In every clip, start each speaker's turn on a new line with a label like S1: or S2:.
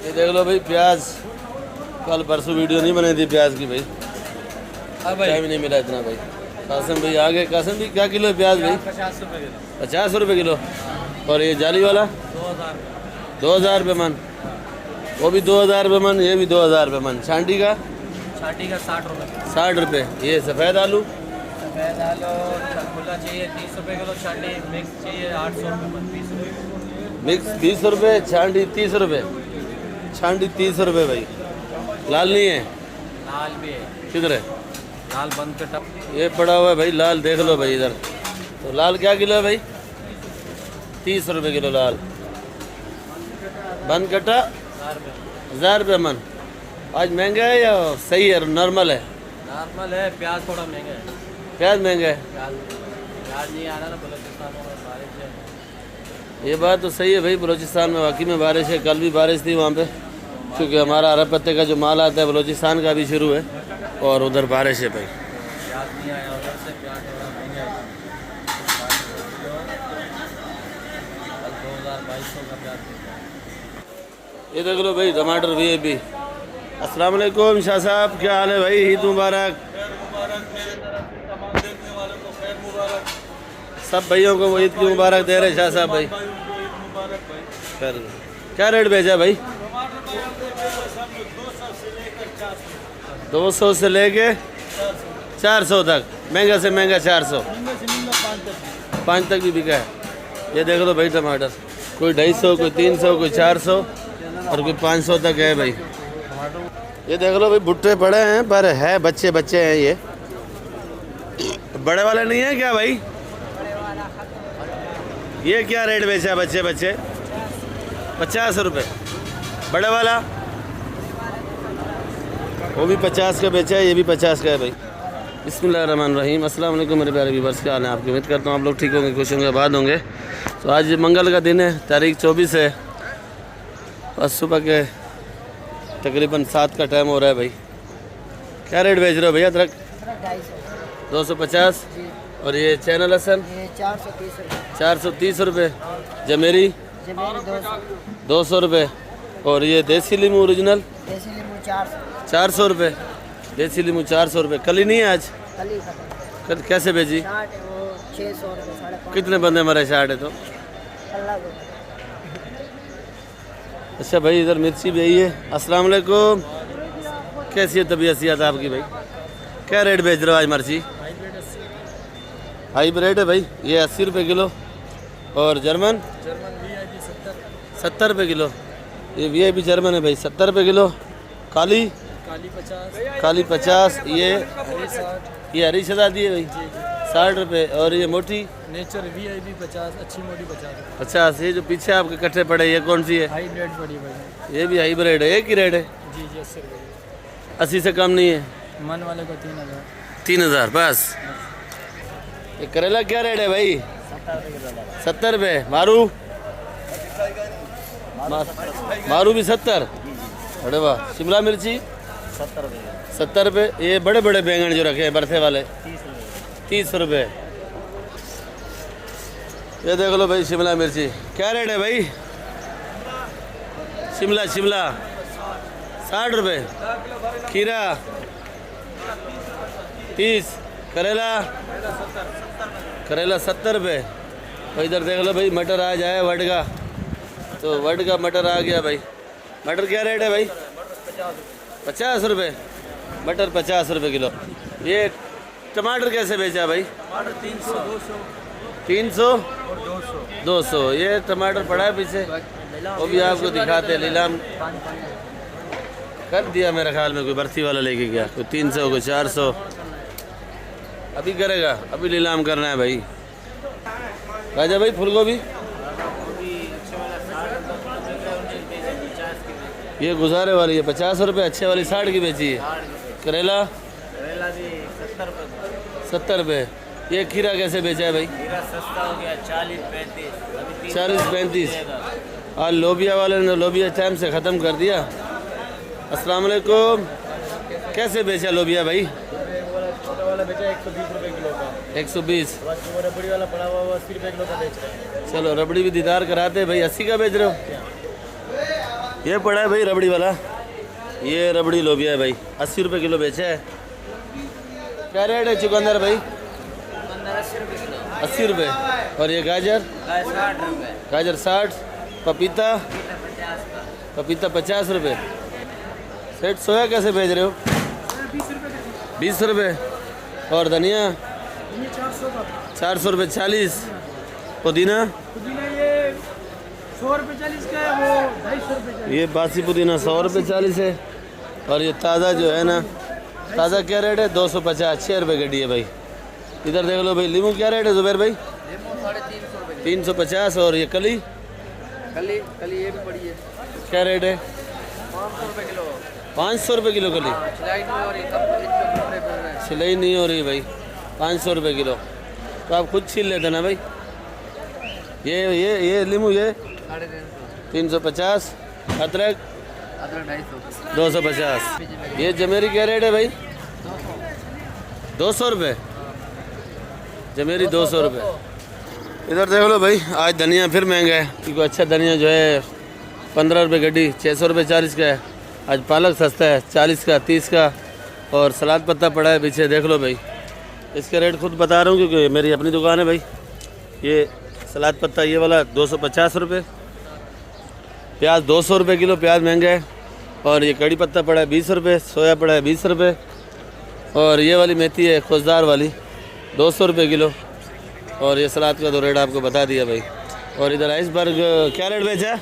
S1: ये देख लो भाई प्याज, कल परसों वीडियो नहीं बनाई थी प्याज की भाई, टाइम नहीं मिला इतना भाई। कासिम भाई आगे, कासिम भाई क्या किलो है प्याज भाई?
S2: 50 रुपये किलो।
S1: 50 रुपये किलो। और ये जाली वाला 2000 रुपये मन, वो भी 2000 रुपये मन, ये भी 2000 रुपये मन। छांटी का
S2: 60 रुपये।
S1: 60 रुपये। ये सफ़ेद आलू
S2: सफ़ेद आलू खुला चाहिए 30 रुपये किलो, छांटी मिक्स चाहिए 800 रुपये मन, 20 रुपये
S1: मिक्स 20 रुपये, छांटी 30 रुपये। छांटी 30 रुपये भाई। लाल नहीं है?
S2: लाल भी है।
S1: किधर है
S2: लाल बंद का टप?
S1: ये पड़ा हुआ है भाई लाल, देख लो भाई इधर। तो लाल क्या किलो है भाई? 30 रुपये किलो लाल। बंद कट्टा 1000 रुपये मन। आज महंगा है या सही है, नॉर्मल है?
S2: नॉर्मल है। प्याज थोड़ा महंगा है।
S1: प्याज महंगा है?
S2: प्याज नहीं आ रहा ना बलूचिस्तान में, बारिश है।
S1: ये बात तो सही है भाई, बलूचिस्तान में वाकई में बारिश है। कल भी बारिश थी वहाँ पे, क्योंकि हमारा अरब पत्ते का जो माल आता है बलूचिस्तान का भी शुरू है, और उधर बारिश है भाई।
S2: प्याज नहीं आया उधर से, प्याज थोड़ा महंगा है। कल 2200 का प्याज।
S1: ये देख लो भाई टमाटर VIP। अस्सलाम वालेकुम शाह साहब, क्या हाल है भाई? ईद मुबारक। सब भाइयों को वो ईद की मुबारक दे रहे शाह साहब भाई। क्या रेट भेजा भाई? 200 से लेके 400 तक। महंगा से महंगा 400, 5 तक भी बिका है। ये देख लो भाई टमाटर, कोई 250, कोई 300, कोई 400 और कोई 500 तक है भाई। ये देख लो भाई भुट्टे पड़े हैं, पर है बच्चे बच्चे हैं। ये बड़े वाले नहीं है क्या भाई? ये क्या रेट बेचा बच्चे बच्चे? 50 रुपये। बड़े वाला वो भी 50 का बेचा है, ये भी 50 का है भाई। बिस्मिल्लाहिर्रहमानिर्रहीम। अस्सलाम वालेकुम मेरे प्यारे व्यूअर्स, क्या हाल है आपकी? उम्मीद करता हूँ आप लोग ठीक होंगे, खुश होंगे, आबाद होंगे। तो आज मंगल का दिन है, तारीख 24 है, बस सुबह के तकरीबन 7 का टाइम हो रहा है भाई। क्या रेट बेच रहे हो भैया? अदरक 250। और ये चैनल लहसुन 430 रुपये। जमेरी 200 रुपये। और ये देसी लीमू ओरिजिनल 400 रुपये। देसी लीमू 400 रुपये। कली नहीं है आज? कल कैसे बेची?
S3: 600 रुपये।
S1: कितने बंदे मरे? 60 है तो। अच्छा भाई इधर मिर्ची भी यही है। अस्सलाम वालेकुम, कैसी है तबीयत सियात आपकी भाई? क्या रेट बेच रहे हो आज मिर्ची? हाइब्रिड है भाई, ये 80 रुपये किलो। और जर्मन 70 रुपये किलो। ये VIP जर्मन है भाई, 70 रुपये किलो। काली 50। ये हरी शहजादी है भाई, 60 रुपये। और ये मोटी
S2: नेचर VIP 50, अच्छी मोटी 50।
S1: 50। ये जो पीछे आपके कट्टे पड़े ये कौन सी है?
S2: हाइब्रिड बड़ी भाई।
S1: ये भी हाइब्रिड है, एक ही रेट है?
S2: जी 80 रुपये।
S1: 80 से कम नहीं है?
S2: मन वाले को 3000।
S1: 3000 बस। ये करेला क्या रेट है भाई? 70 रुपये। मारू भी 70। अरे वाह। शिमला मिर्ची 70 रुपये। ये बड़े बड़े बैंगन जो रखे हैं बरथे वाले 30 रुपये। ये देख लो भाई शिमला मिर्ची क्या रेट है भाई? शिमला 60 रुपये। खीरा 30। करेला 70 रुपये। तो इधर देख लो भाई मटर आ जाए वड का, तो वड का मटर आ गया भाई। मटर क्या रेट है भाई? 50 रुपये। मटर 50 रुपये किलो। ये टमाटर कैसे बेचा भाई? 300
S2: और
S1: 200। ये टमाटर पड़ा है पीछे, वो भी आपको दिखाते हैं। नीलाम कर दिया मेरे ख्याल में, कोई बर्ती वाला लेके गया, कोई 300 कोई 400। अभी करेगा, अभी नीलाम करना है भाई। राजा भाई फूल गोभी ये गुजारे वाली है 50 रुपये, अच्छे वाली 60 की बेची है। करेला 70 रुपये। ये खीरा कैसे बेचा है भाई?
S2: खीरा सस्ता हो गया
S1: 40-35। आज लोबिया वाले ने लोबिया टाइम से ख़त्म कर दिया। अस्सलाम वालेकुम, कैसे बेचा लोबिया भाई?
S2: छोटा वाला बेचा 120 रुपये किलो का।
S1: 120।
S2: रबड़ी वाला पड़ा हुआ 80 रुपये किलो का बेच रहे हैं।
S1: चलो रबड़ी भी दीदार कराते भाई। 80 का बेच रहे हो? ये पड़ा है भाई रबड़ी वाला, ये रबड़ी लोबिया है भाई, 80 रुपये किलो बेचा है। क्या रेट है चुकंदर भाई?
S2: 80 रुपये किलो।
S1: 80 रुपये। और ये गाजर?
S2: 60 रुपये।
S1: गाजर 60। पपीता?
S2: 50 का।
S1: पपीता 50 रुपये। सेठ सोया कैसे भेज रहे हो? 20 रुपये। और धनिया? 400 रुपये 40। पुदीना?
S4: ये 100 रुपये 40 का है, वो 250 रुपये।
S1: ये बासी पुदीना 100 रुपये 40 है। और ये ताज़ा जो है ना, ताज़ा क्या रेट है? 250, 6 रुपये गड्डी है भाई। इधर देख लो भाई, लीमू क्या रेट है जुबैर भाई?
S2: 350 रुपये।
S1: 350। और ये कली
S2: कली ये भी पड़ी है।
S1: क्या रेट है?
S2: 500 रुपये किलो।
S1: 500 रुपये किलो कली।
S2: सिलाई नहीं हो रही, कपड़े पड़ रहे हैं।
S1: सिलाई नहीं हो रही भाई, 500 रुपये किलो। तो आप खुद छील लेते ना भाई। ये लीमू ये
S2: 350।
S1: 350। अदरक
S2: अदरक 250।
S1: 250। ये जमेरी क्या रेट है भाई? 200 रुपये। जमेरी 200 रुपये। इधर देख लो भाई, आज धनिया फिर महंगा है, क्योंकि अच्छा धनिया जो है 15 रुपये गड्डी, 600 रुपये 40 का है। आज पालक सस्ता है, 40 का, 30 का। और सलाद पत्ता पड़ा है पीछे, देख लो भाई। इसके रेट खुद बता रहा हूँ क्योंकि मेरी अपनी दुकान है भाई। ये सलाद पत्ता ये वाला 250 रुपये। प्याज 200 रुपये किलो, प्याज महंगा है। और ये कड़ी पत्ता पड़ा है 20 रुपये। सोया पड़ा है 20 रुपये। और ये वाली मेथी है खुशदार वाली, 200 रुपये किलो। और ये सलाद का तो रेट आपको बता दिया भाई। और इधर आइसबर्ग क्या रेट बेचा?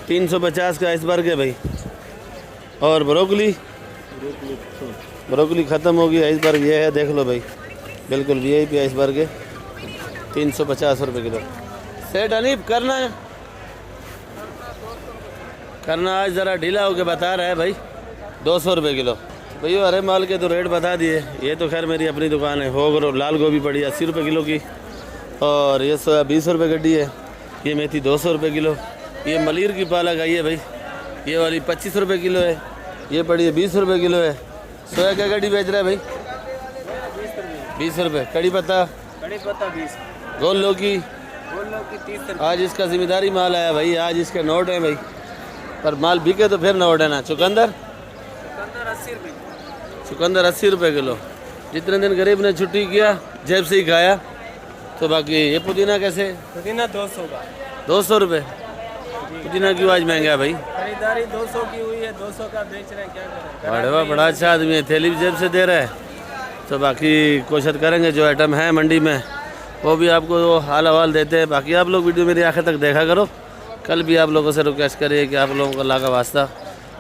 S1: 350 का आइसबर्ग है भाई। और ब्रोकली ख़त्म होगी, आइसबर्ग ये है, देख लो भाई, बिल्कुल VIP आइसबर्ग है, 350 रुपये किलो। सेठ अनीब करना आज ज़रा ढीला होके बता रहा है भाई, 200 रुपये किलो। भैया हरे माल के तो रेट बता दिए। ये तो खैर मेरी अपनी दुकान है। हो लाल गोभी पड़ी 80 रुपये किलो की। और ये सोया 20 रुपये गड्डी है। ये मेथी 200 रुपये किलो। ये मलीर की पालक आई है भाई, ये वाली 25 रुपये किलो है। ये पड़ी है 20 रुपये किलो है। सोया क्या गड्डी बेच रहा है भाई? 20 रुपये। कड़ी पत्ता
S2: 20।
S1: गोल लौकी
S2: 30 रुपये।
S1: आज इसका जिम्मेदारी माल आया भाई, आज इसके नोट हैं भाई, पर माल बिके तो फिर नोट है ना। चुकंदर
S2: 80 रुपये।
S1: चुकंदर 80 रुपये किलो। जितने दिन गरीब ने छुट्टी किया जेब से ही खाया। तो बाकी ये पुदीना कैसे?
S2: पुदीना 200 का।
S1: 200 रुपये। पुदीना क्यों आज महंगा है भाई?
S2: खरीदारी 200 की हुई है, 200 का बेच रहे हैं, क्या करें।
S1: बड़वा बड़ा अच्छा आदमी है, थैली भी जेब से दे रहा है। तो बाकी कोशिश करेंगे जो आइटम है मंडी में वो भी आपको हाल हवाल देते हैं। बाकी आप लोग वीडियो मेरी आखिर तक देखा करो। कल भी आप लोगों से रिक्वेस्ट करिए कि आप लोगों को अल्लाह का वास्ता,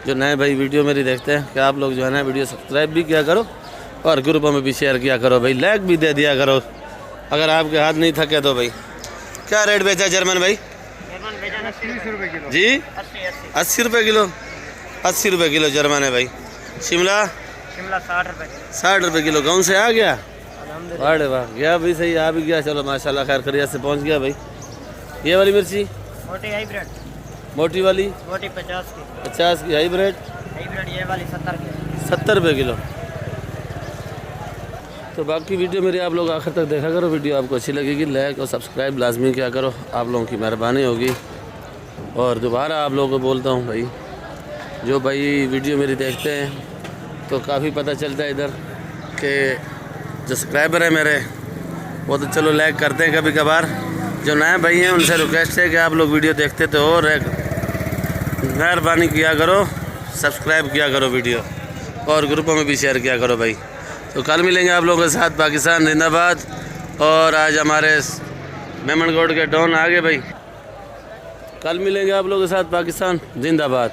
S1: जो नए भाई वीडियो मेरी देखते हैं, कि आप लोग जो है ना वीडियो सब्सक्राइब भी किया करो और ग्रुपों में भी शेयर किया करो भाई, लाइक भी दे दिया करो अगर आपके हाथ नहीं थके तो भाई। क्या रेट बेचा जर्मन भाई?
S4: 30 रुपये किलो
S1: जी 80 रुपये किलो। 80 रुपये किलो जर्मन है भाई। शिमला
S2: 60 रुपये।
S1: 60 रुपये किलो। गाँव से आ गया? अरे वाह, गया भाई, सही आ भी गया। चलो माशाल्लाह, खैर खैरियत से पहुंच गया भाई। ये वाली मिर्ची
S2: मोटी हाइब्रिड।
S1: मोटी वाली
S2: मोटी 50 की।
S1: 50 की। हाइब्रिड
S2: ये वाली 70 की।
S1: 70 रुपये किलो। तो बाकी वीडियो मेरी आप लोग आखिर तक देखा करो। वीडियो आपको अच्छी लगेगी, लाइक और सब्सक्राइब लाजमी किया करो, आप लोगों की मेहरबानी होगी। और दोबारा आप लोगों को बोलता हूँ भाई, जो भाई वीडियो मेरी देखते हैं तो काफ़ी पता चलता है इधर कि जो सब्सक्राइबर है मेरे वो तो चलो लाइक करते हैं कभी कभार। जो नए भाई हैं उनसे रिक्वेस्ट है कि आप लोग वीडियो देखते तो और मेहरबानी किया करो, सब्सक्राइब किया करो वीडियो, और ग्रुपों में भी शेयर किया करो भाई। तो कल मिलेंगे आप लोगों के साथ। पाकिस्तान जिंदाबाद। और आज हमारे मेमनगढ़ के डॉन आ गए भाई। कल मिलेंगे आप लोगों के साथ। पाकिस्तान जिंदाबाद।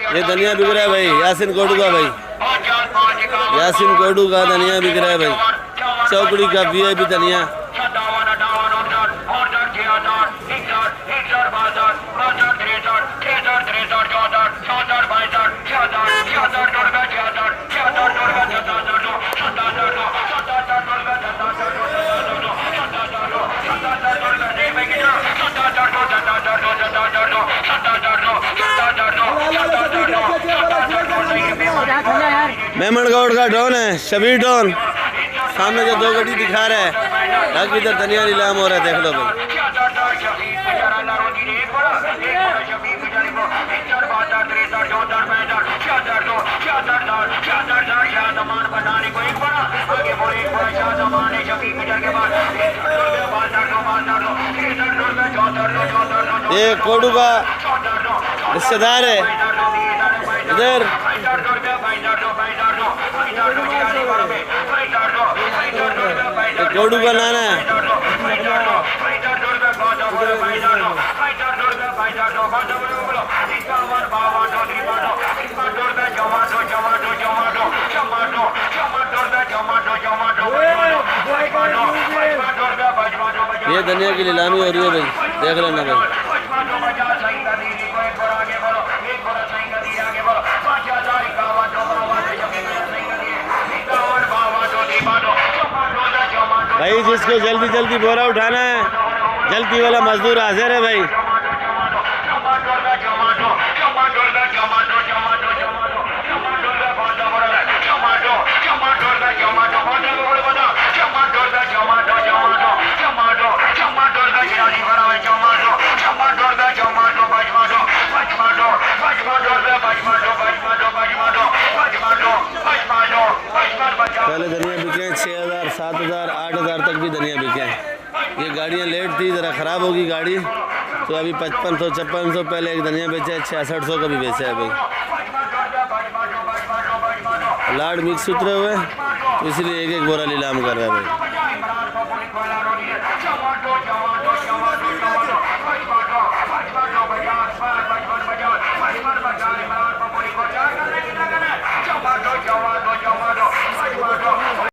S1: ये धनिया बिक रहा है भाई, यासिन कोडू का भाई, यासिन कोडू का धनिया बिक रहा है भाई। चौकड़ी का VIP धनिया। मेमनगढ़ का डॉन है, शबीर डॉन। सामने जो 2 गड्डी दिखा रहा है, बाकी इधर धनिया नीलाम हो रहा है, देख लो भाई। ये कोडू का रिश्तेदार है इधर। ये कोडू का नाना है। ये धनिया की नीलामी हो रही है भाई, देख लेना भाई। भाई जिसको जल्दी जल्दी बोरा उठाना है, जल्दी वाला मजदूर हाजिर है भाई। पहले धनिया बिके हैं 6,000, 7,000, 8,000 तक भी धनिया बिके हैं। ये गाड़ियाँ लेट थी, ज़रा ख़राब होगी गाड़ी, तो अभी 5500, 5600 पहले एक धनिया बेचा है, 6600 का भी बेचा है भाई। लाड मिक्स उतरे हुए तो इसलिए एक एक बोरा नीलाम कर रहा है भाई।